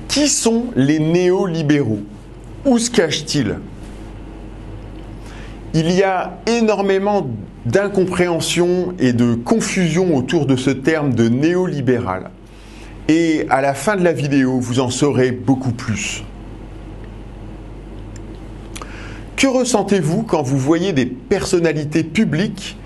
Qui sont les néolibéraux? Où se cachent-ils? Il y a énormément d'incompréhension et de confusion autour de ce terme de néolibéral. Et à la fin de la vidéo, vous en saurez beaucoup plus. Que ressentez-vous quand vous voyez des personnalités publiques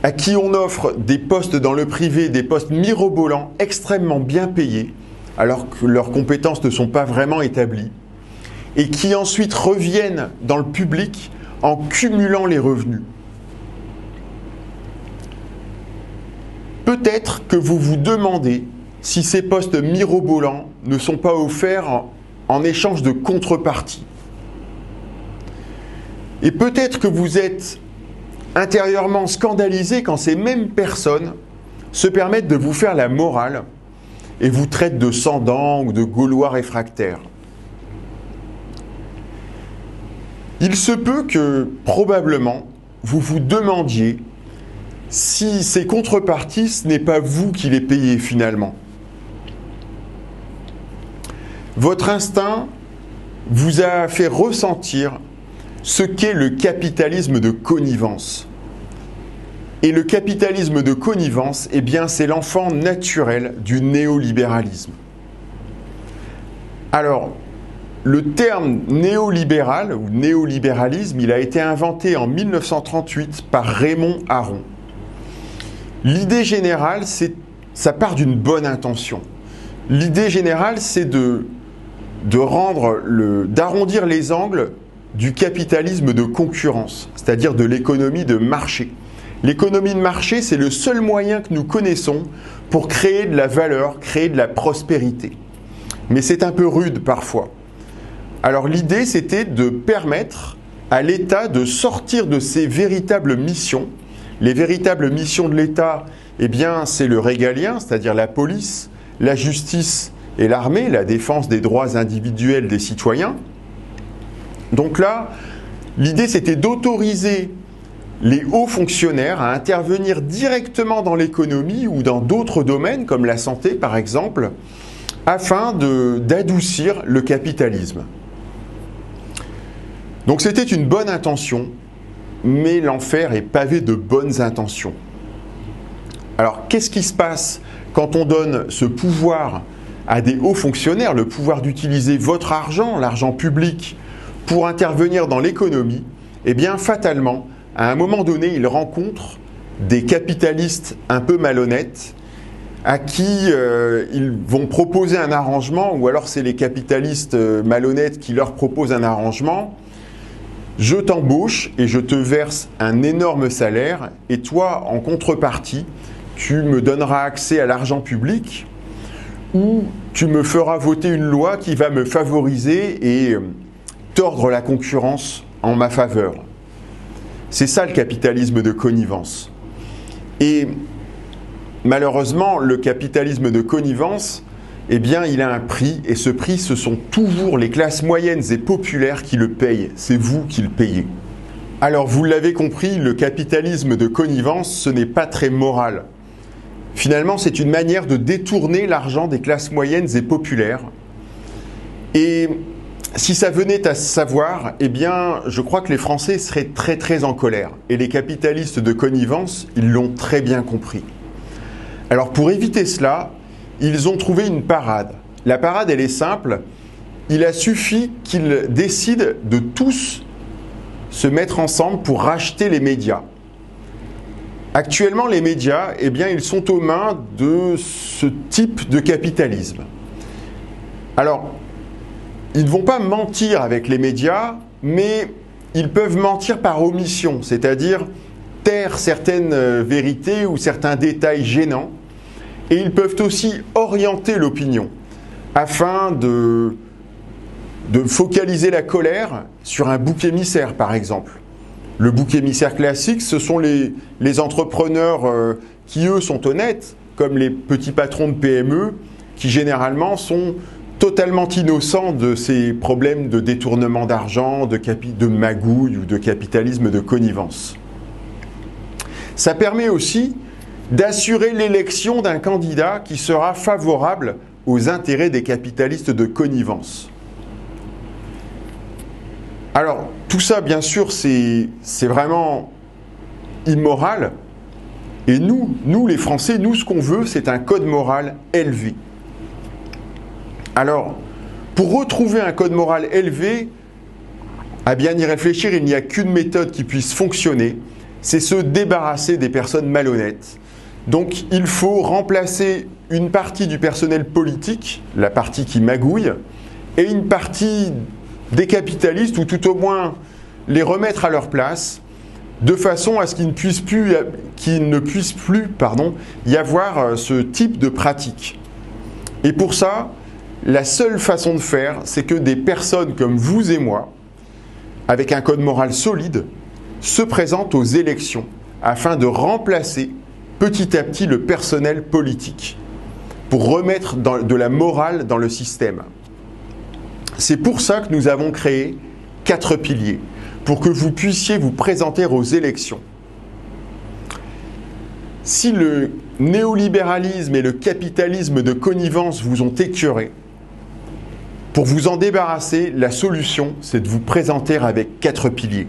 à qui on offre des postes dans le privé, des postes mirobolants, extrêmement bien payés, alors que leurs compétences ne sont pas vraiment établies, et qui ensuite reviennent dans le public en cumulant les revenus? Peut-être que vous vous demandez si ces postes mirobolants ne sont pas offerts en échange de contrepartie. Et peut-être que vous êtes intérieurement scandalisé quand ces mêmes personnes se permettent de vous faire la morale et vous traitent de sans-dents ou de Gaulois réfractaires. Il se peut que, probablement, vous vous demandiez si ces contreparties, ce n'est pas vous qui les payez finalement. Votre instinct vous a fait ressentir ce qu'est le capitalisme de connivence. Et le capitalisme de connivence, eh bien, c'est l'enfant naturel du néolibéralisme. Alors, le terme néolibéral ou néolibéralisme, il a été inventé en 1938 par Raymond Aron. L'idée générale, ça part d'une bonne intention. L'idée générale, c'est d'arrondir les angles du capitalisme de concurrence, c'est-à-dire de l'économie de marché. L'économie de marché, c'est le seul moyen que nous connaissons pour créer de la valeur, créer de la prospérité. Mais c'est un peu rude parfois. Alors l'idée, c'était de permettre à l'État de sortir de ses véritables missions. Les véritables missions de l'État, eh bien, c'est le régalien, c'est-à-dire la police, la justice et l'armée, la défense des droits individuels des citoyens. Donc là, l'idée, c'était d'autoriser les hauts fonctionnaires à intervenir directement dans l'économie ou dans d'autres domaines, comme la santé par exemple, afin d'adoucir le capitalisme. Donc c'était une bonne intention, mais l'enfer est pavé de bonnes intentions. Alors qu'est-ce qui se passe quand on donne ce pouvoir à des hauts fonctionnaires, le pouvoir d'utiliser votre argent, l'argent public, pour intervenir dans l'économie? Eh bien fatalement, à un moment donné, ils rencontrent des capitalistes un peu malhonnêtes à qui ils vont proposer un arrangement, ou alors c'est les capitalistes malhonnêtes qui leur proposent un arrangement. Je t'embauche et je te verse un énorme salaire, et toi, en contrepartie, tu me donneras accès à l'argent public, ou tu me feras voter une loi qui va me favoriser et tordre la concurrence en ma faveur. C'est ça le capitalisme de connivence. Et malheureusement, le capitalisme de connivence, eh bien, il a un prix, et ce prix, ce sont toujours les classes moyennes et populaires qui le payent. C'est vous qui le payez. Alors, vous l'avez compris, le capitalisme de connivence, ce n'est pas très moral. Finalement, c'est une manière de détourner l'argent des classes moyennes et populaires. Et si ça venait à se savoir, eh bien, je crois que les Français seraient très très en colère. Et les capitalistes de connivence, ils l'ont très bien compris. Alors, pour éviter cela, ils ont trouvé une parade. La parade, elle est simple. Il a suffi qu'ils décident de tous se mettre ensemble pour racheter les médias. Actuellement, les médias, eh bien, ils sont aux mains de ce type de capitalisme. Alors, ils ne vont pas mentir avec les médias, mais ils peuvent mentir par omission, c'est-à-dire taire certaines vérités ou certains détails gênants. Et ils peuvent aussi orienter l'opinion afin de focaliser la colère sur un bouc émissaire, par exemple. Le bouc émissaire classique, ce sont les entrepreneurs qui, eux, sont honnêtes, comme les petits patrons de PME, qui généralement sont totalement innocents de ces problèmes de détournement d'argent, de magouille ou de capitalisme de connivence. Ça permet aussi d'assurer l'élection d'un candidat qui sera favorable aux intérêts des capitalistes de connivence. Alors, tout ça, bien sûr, c'est vraiment immoral. Et nous, les Français, nous, ce qu'on veut, c'est un code moral élevé. Alors, pour retrouver un code moral élevé, à bien y réfléchir, il n'y a qu'une méthode qui puisse fonctionner, c'est se débarrasser des personnes malhonnêtes. Donc, il faut remplacer une partie du personnel politique, la partie qui magouille, et une partie des capitalistes, ou tout au moins les remettre à leur place, de façon à ce qu'il ne puisse plus y avoir ce type de pratique. Et pour ça, la seule façon de faire, c'est que des personnes comme vous et moi, avec un code moral solide, se présentent aux élections afin de remplacer petit à petit le personnel politique pour remettre de la morale dans le système. C'est pour ça que nous avons créé 4 piliers, pour que vous puissiez vous présenter aux élections. Si le néolibéralisme et le capitalisme de connivence vous ont écœuré, pour vous en débarrasser, la solution, c'est de vous présenter avec 4 piliers.